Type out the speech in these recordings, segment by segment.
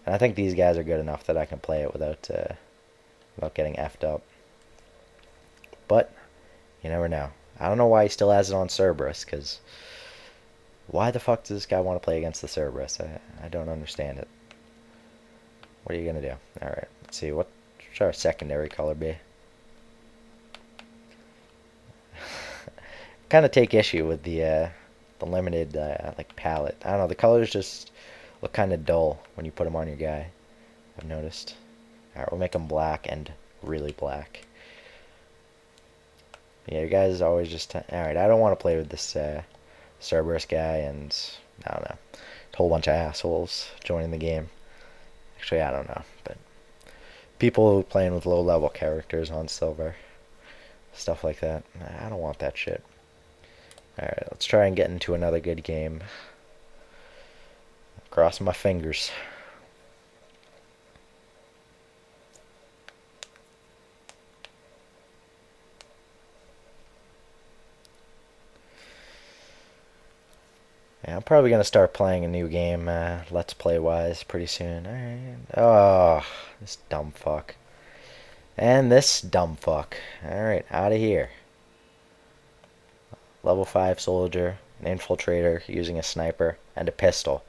And I think these guys are good enough that I can play it without getting effed up. But you never know. I don't know why he still has it on Cerberus, because why the fuck does this guy want to play against the Cerberus? I don't understand it. What are you going to do? Alright, let's see. What should our secondary color be? Kind of take issue with the limited like palette. I don't know. The colors just look kind of dull when you put them on your guy. I've noticed. All right, we'll make them black and really black. Yeah, you guys always just all right. I don't want to play with this Cerberus guy, and I don't know, a whole bunch of assholes joining the game. Actually, I don't know, but people playing with low-level characters on silver, stuff like that. I don't want that shit. Alright, let's try and get into another good game. Crossing my fingers. Yeah, I'm probably going to start playing a new game, Let's Play-wise, pretty soon. Alright. Oh, this dumb fuck. And this dumb fuck. Alright, out of here. Level 5 soldier, an infiltrator using a sniper, and a pistol.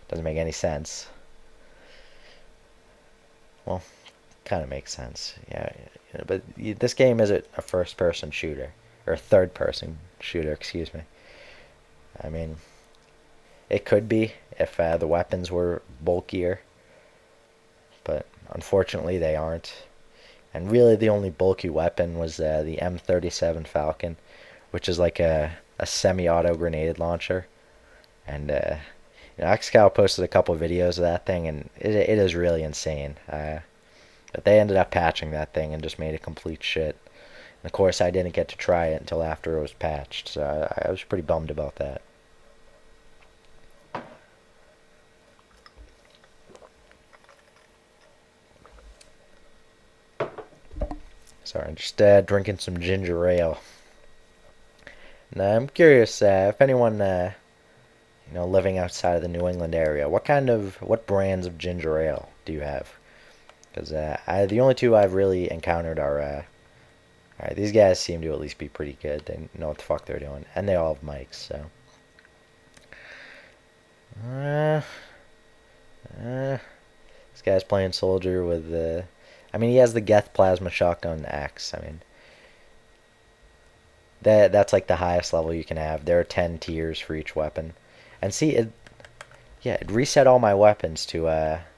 Doesn't make any sense. Well, kind of makes sense. Yeah, but this game isn't a first-person shooter. Or a third-person shooter, excuse me. I mean, it could be if the weapons were bulkier. But unfortunately, they aren't. And really, the only bulky weapon was the M37 Falcon, which is like a semi-auto grenade launcher. And XCal posted a couple videos of that thing, and it is really insane. But they ended up patching that thing and just made it complete shit. And of course, I didn't get to try it until after it was patched, so I was pretty bummed about that. Sorry, I'm just drinking some ginger ale. Now, I'm curious if anyone living outside of the New England area, what brands of ginger ale do you have? Because the only two I've really encountered are, alright, these guys seem to at least be pretty good. They know what the fuck they're doing, and they all have mics, so. Uh, this guy's playing soldier with I mean, he has the Geth Plasma Shotgun X. I mean, that's like the highest level you can have. There are 10 tiers for each weapon. And see, it reset all my weapons to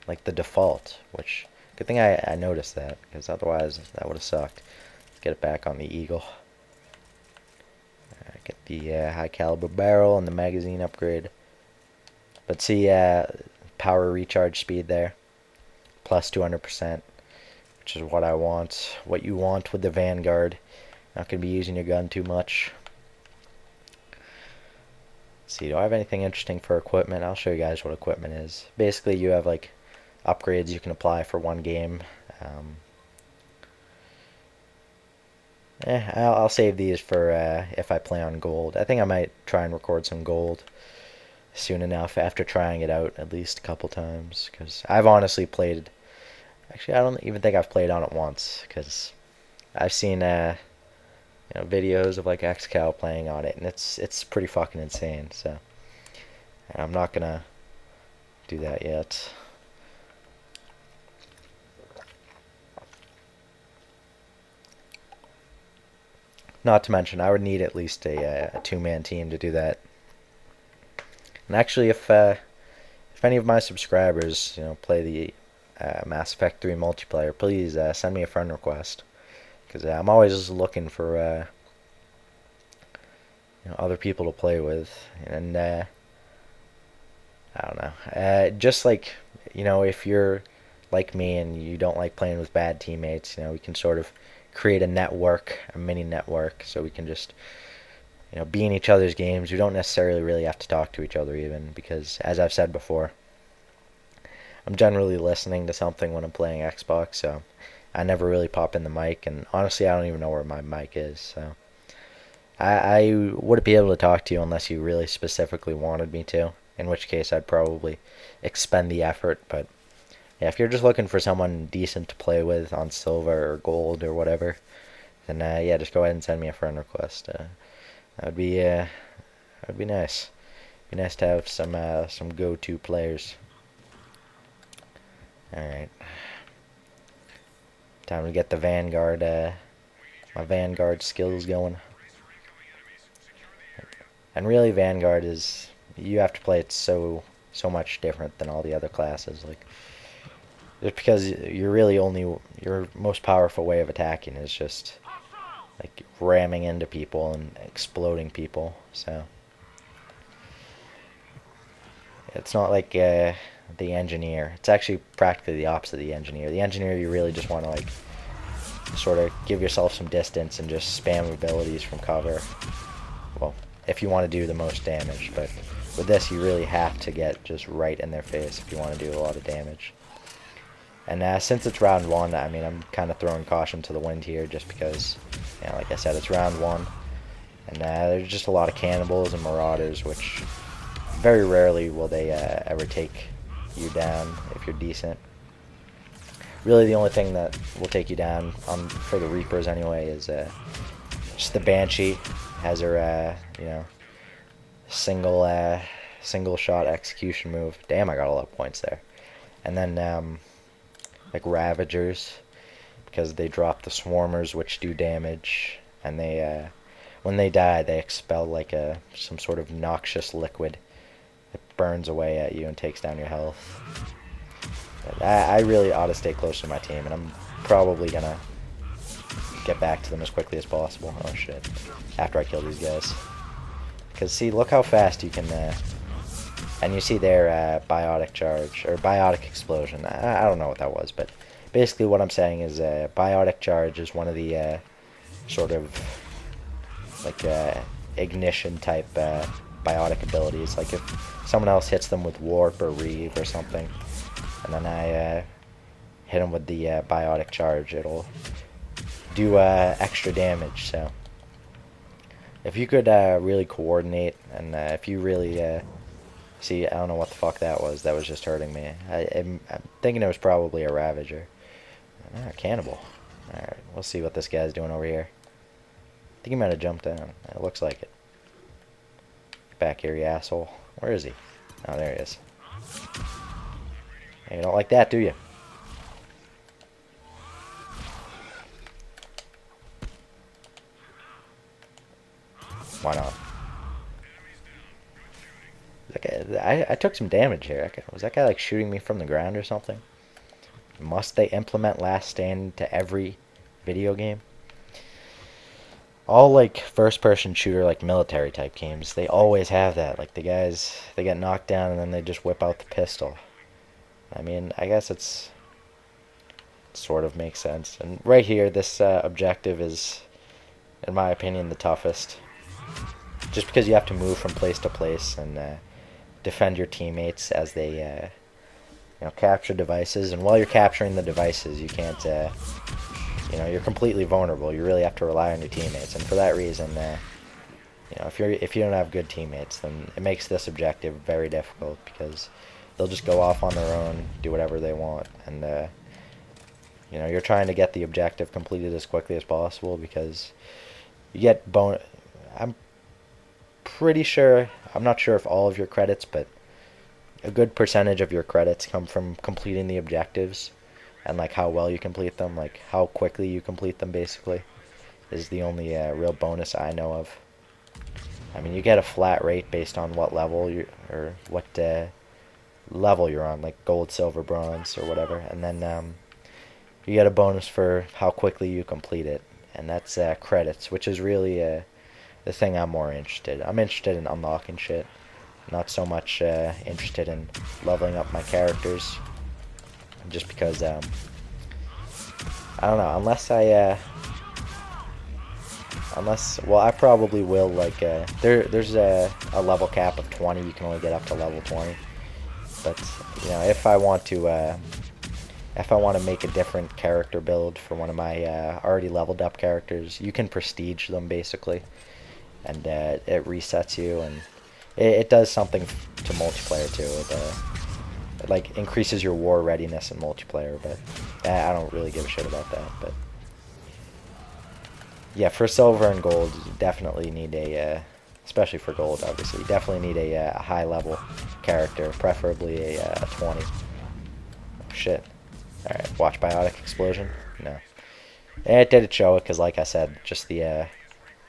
like the default, which good thing I noticed that, because otherwise that would have sucked. Let's get it back on the Eagle. Get the high caliber barrel and the magazine upgrade. But see, power recharge speed there, plus 200%, which is what I want. What you want with the Vanguard. Not going to be using your gun too much. Let's see, do I have anything interesting for equipment? I'll show you guys what equipment is. Basically, you have like upgrades you can apply for one game. I'll save these for if I play on gold. I think I might try and record some gold soon enough after trying it out at least a couple times. Because I've honestly played... Actually, I don't even think I've played on it once. Because I've seen videos of like XCal playing on it, and it's pretty fucking insane. So I'm not gonna do that yet. Not to mention, I would need at least a two-man team to do that. And actually, if any of my subscribers play the Mass Effect 3 multiplayer, please send me a friend request. Because I'm always looking for other people to play with, and I don't know. Just like if you're like me and you don't like playing with bad teammates, we can sort of create a network, a mini network, so we can just be in each other's games. We don't necessarily really have to talk to each other even, because as I've said before, I'm generally listening to something when I'm playing Xbox, so I never really pop in the mic, and honestly, I don't even know where my mic is, so I wouldn't be able to talk to you unless you really specifically wanted me to, in which case I'd probably expend the effort, but Yeah, if you're just looking for someone decent to play with on silver or gold or whatever, then yeah, just go ahead and send me a friend request. That would be nice. Be nice to have some go-to players. All right, time to get the Vanguard my Vanguard skills going. And really, Vanguard is, you have to play it so much different than all the other classes. Like, just because you're really only, your most powerful way of attacking is just like ramming into people and exploding people. So it's not like the engineer. It's actually practically the opposite of the engineer. The engineer, you really just want to like sort of give yourself some distance and just spam abilities from cover. Well, if you want to do the most damage, but with this you really have to get just right in their face if you want to do a lot of damage. And since it's round one, I mean, I'm kind of throwing caution to the wind here just because, you know, like I said, it's round one. And there's just a lot of cannibals and marauders, which very rarely will they ever take you down if you're decent. Really, the only thing that will take you down for the Reapers anyway is just the Banshee. Has her, you know, single shot execution move. Damn, I got a lot of points there. And then like Ravagers, because they drop the Swarmers, which do damage, and they when they die, they expel like some sort of noxious liquid that burns away at you and takes down your health. I really ought to stay close to my team, and I'm probably gonna get back to them as quickly as possible. Oh shit. After I kill these guys. Because see, look how fast you can, and you see their biotic charge, or biotic explosion. I don't know what that was, but basically what I'm saying is biotic charge is one of the sort of like ignition type biotic abilities. Like if someone else hits them with warp or reave or something, and then I hit them with the biotic charge, it'll do extra damage. So if you could really coordinate, and if you really see, I don't know what the fuck that was just hurting me. I'm thinking it was probably a Ravager. Cannibal. Alright, we'll see what this guy's doing over here. I think he might have jumped down. It looks like it. Get back here, you asshole. Where is he? Oh, there he is. Hey, you don't like that, do you? Why not? Okay, I took some damage here. Was that guy like shooting me from the ground or something? Must they implement Last Stand to every video game? All like first-person shooter, like military type games, they always have that. Like the guys, they get knocked down and then they just whip out the pistol. I mean, I guess it sort of makes sense. And right here, this objective is, in my opinion, the toughest. Just because you have to move from place to place and defend your teammates as they you know, capture devices. And while you're capturing the devices, you can't you know, you're completely vulnerable. You really have to rely on your teammates, and for that reason, you know, if you don't have good teammates, then it makes this objective very difficult, because they'll just go off on their own, do whatever they want, and you know, you're trying to get the objective completed as quickly as possible, because you get I'm pretty sure, I'm not sure if all of your credits, but a good percentage of your credits come from completing the objectives, and like how well you complete them, like how quickly you complete them, basically, is the only real bonus I know of. I mean, you get a flat rate based on what level or what level you're on, like gold, silver, bronze, or whatever, and then you get a bonus for how quickly you complete it, and that's credits, which is really the thing I'm more interested in. I'm interested in unlocking shit, not so much interested in leveling up my characters, just because I don't know, well, I probably will, like there's a level cap of 20. You can only get up to level 20, but you know, if I want to make a different character build for one of my already leveled up characters, you can prestige them basically, and it resets you, and it does something to multiplayer too. It, like, increases your war readiness in multiplayer, but I don't really give a shit about that. But yeah, for silver and gold, you definitely need a, especially for gold, obviously, you definitely need a high level character, preferably a 20. Oh, shit. Alright, watch biotic explosion. No. It didn't show it because, like I said, just the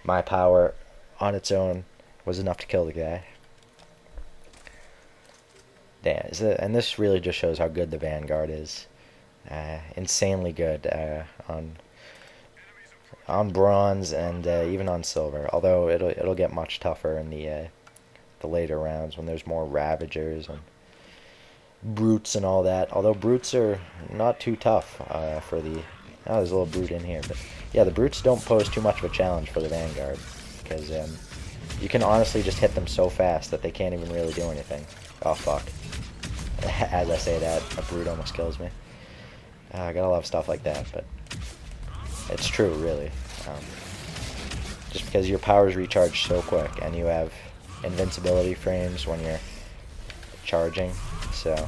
my power on its own was enough to kill the guy. Damn, and this really just shows how good the Vanguard is. Insanely good on bronze and even on silver. Although it'll get much tougher in the later rounds when there's more Ravagers and brutes and all that. Although brutes are not too tough for the. Oh, there's a little brute in here, but yeah, the brutes don't pose too much of a challenge for the Vanguard because you can honestly just hit them so fast that they can't even really do anything. Oh fuck! As I say that, a brute almost kills me. I gotta love stuff like that, but it's true, really. Just because your powers recharge so quick, and you have invincibility frames when you're charging, so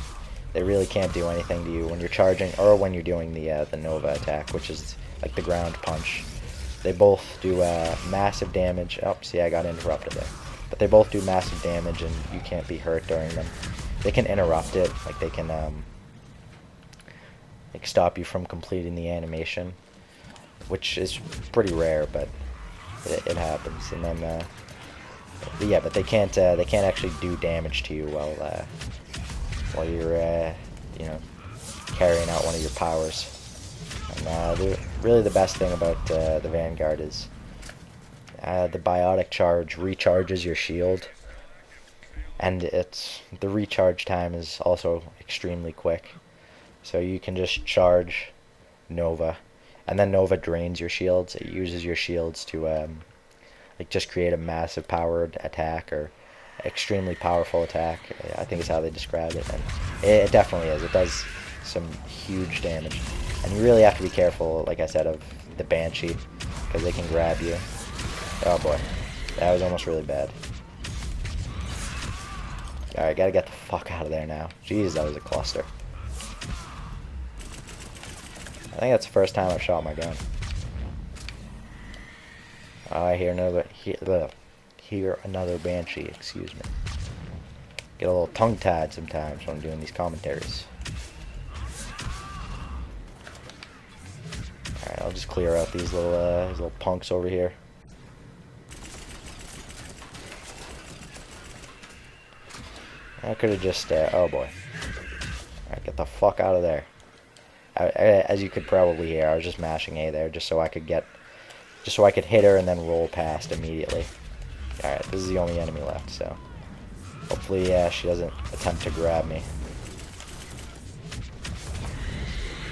they really can't do anything to you when you're charging or when you're doing the Nova attack, which is like the ground punch. They both do massive damage. Oh, see, I got interrupted there. But they both do massive damage, and you can't be hurt during them. They can interrupt it, like they can like stop you from completing the animation, which is pretty rare, but it happens. And then yeah, but they can't actually do damage to you while you're you know, carrying out one of your powers. And really the best thing about the Vanguard is the biotic charge recharges your shield, and the recharge time is also extremely quick. So you can just charge Nova, and then Nova drains your shields. It uses your shields to like just create a massive powered attack or extremely powerful attack, I think is how they describe it, and it definitely is. It does some huge damage, and you really have to be careful, like I said, of the Banshee, because they can grab you. Oh boy, that was almost really bad. Alright, gotta get the fuck out of there now. Jeez, that was a cluster. I think that's the first time I've shot my gun. Oh, I hear another Banshee, excuse me. Get a little tongue-tied sometimes when I'm doing these commentaries. Alright, I'll just clear out these little punks over here. I could have just, oh boy. Alright, get the fuck out of there. As you could probably hear, I was just mashing A there just so I could hit her and then roll past immediately. Alright, this is the only enemy left, so hopefully she doesn't attempt to grab me.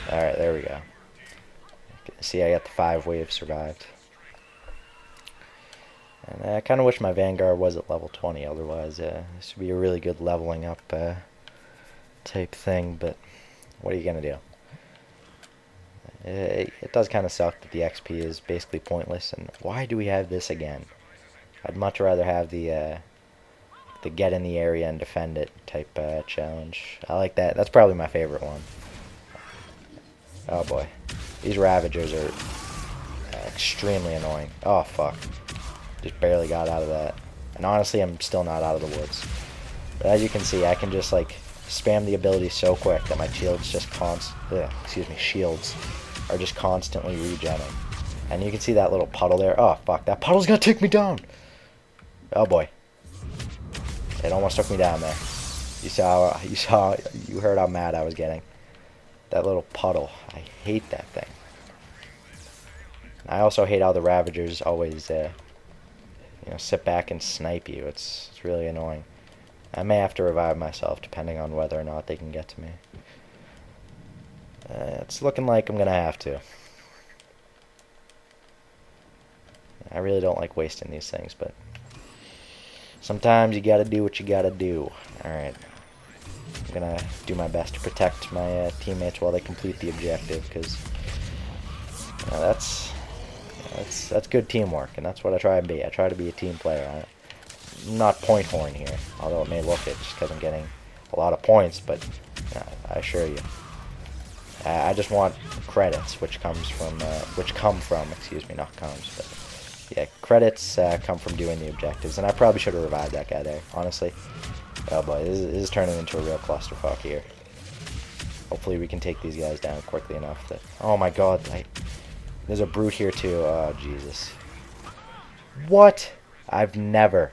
Alright, there we go. See, I got the 5 waves survived. And I kind of wish my Vanguard was at level 20, otherwise this would be a really good leveling up type thing, but what are you going to do? It does kind of suck that the XP is basically pointless, and why do we have this again? I'd much rather have the get in the area and defend it type challenge. I like that. That's probably my favorite one. Oh boy. These Ravagers are extremely annoying. Oh fuck. Just barely got out of that. And honestly, I'm still not out of the woods. But as you can see, I can just like spam the ability so quick that my shields just shields are just constantly regenning. And you can see that little puddle there. Oh fuck, that puddle's gonna take me down. Oh boy. It almost took me down there. You heard how mad I was getting. That little puddle. I hate that thing. I also hate how the Ravagers always sit back and snipe you. It's really annoying. I may have to revive myself depending on whether or not they can get to me. It's looking like I'm gonna have to. I really don't like wasting these things, but sometimes you gotta do what you gotta do. Alright. I'm gonna do my best to protect my teammates while they complete the objective, because that's good teamwork, and that's what I try to be. I try to be a team player. I'm not point horn here, although it may look it just because I'm getting a lot of points, but I assure you, I just want credits, which come from, excuse me, not comes, but yeah, credits come from doing the objectives, and I probably should have revived that guy there, honestly. Oh boy, this is turning into a real clusterfuck here. Hopefully we can take these guys down quickly enough that... Oh my god, there's a brute here too. Oh, Jesus. What? I've never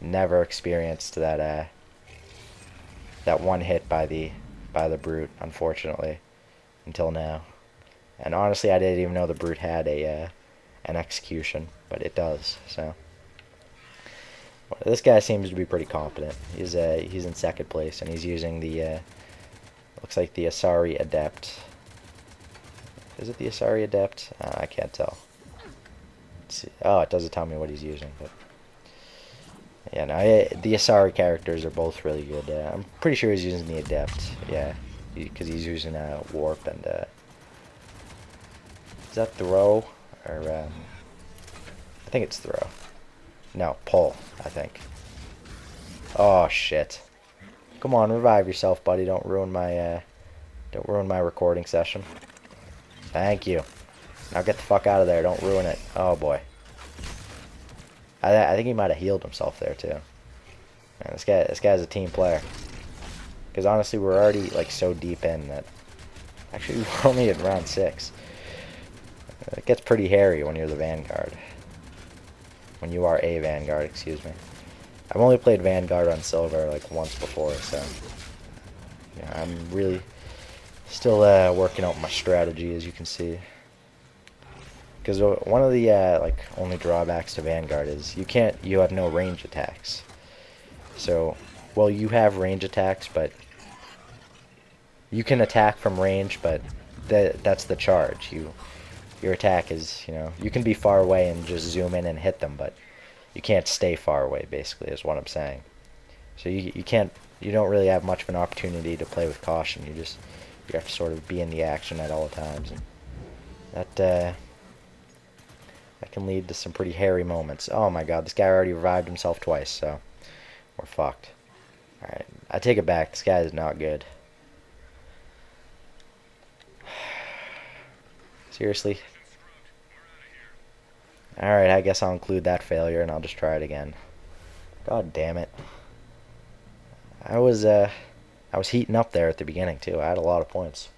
experienced that that one hit by the brute, unfortunately, until now. And honestly, I didn't even know the brute had an execution, but it does. So this guy seems to be pretty competent. He's in second place, and he's using the looks like the Asari Adept. Is it the Asari Adept? I can't tell. Oh, it doesn't tell me what he's using, but yeah, no, the Asari characters are both really good. I'm pretty sure he's using the Adept, yeah, because he's using Warp and is that Throw or I think it's Throw. No, Pull, I think. Oh shit! Come on, revive yourself, buddy. Don't ruin my recording session. Thank you. Now get the fuck out of there. Don't ruin it. Oh boy. I think he might have healed himself there too. Man, this guy's a team player. Because honestly, we're already like so deep in that. Actually, we're only at round 6. It gets pretty hairy when you're the Vanguard. When you are a Vanguard, excuse me. I've only played Vanguard on Silver like once before, so yeah, I'm really still working out my strategy, as you can see. Because one of the like only drawbacks to Vanguard is you have no range attacks. So, well, you have range attacks, but you can attack from range, but that's the charge. Your attack is, you can be far away and just zoom in and hit them, but you can't stay far away, basically, is what I'm saying. So you don't really have much of an opportunity to play with caution. You have to sort of be in the action at all times, and that can lead to some pretty hairy moments. Oh my god, this guy already revived himself twice, so we're fucked. Alright, I take it back. This guy is not good. Seriously? Alright, I guess I'll include that failure and I'll just try it again. God damn it. I was heating up there at the beginning too. I had a lot of points.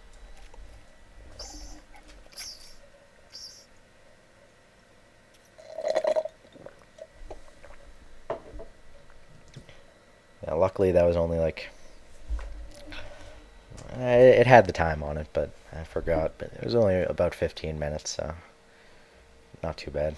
Yeah, luckily that was only like it had the time on it, but I forgot. But it was only about 15 minutes, so not too bad.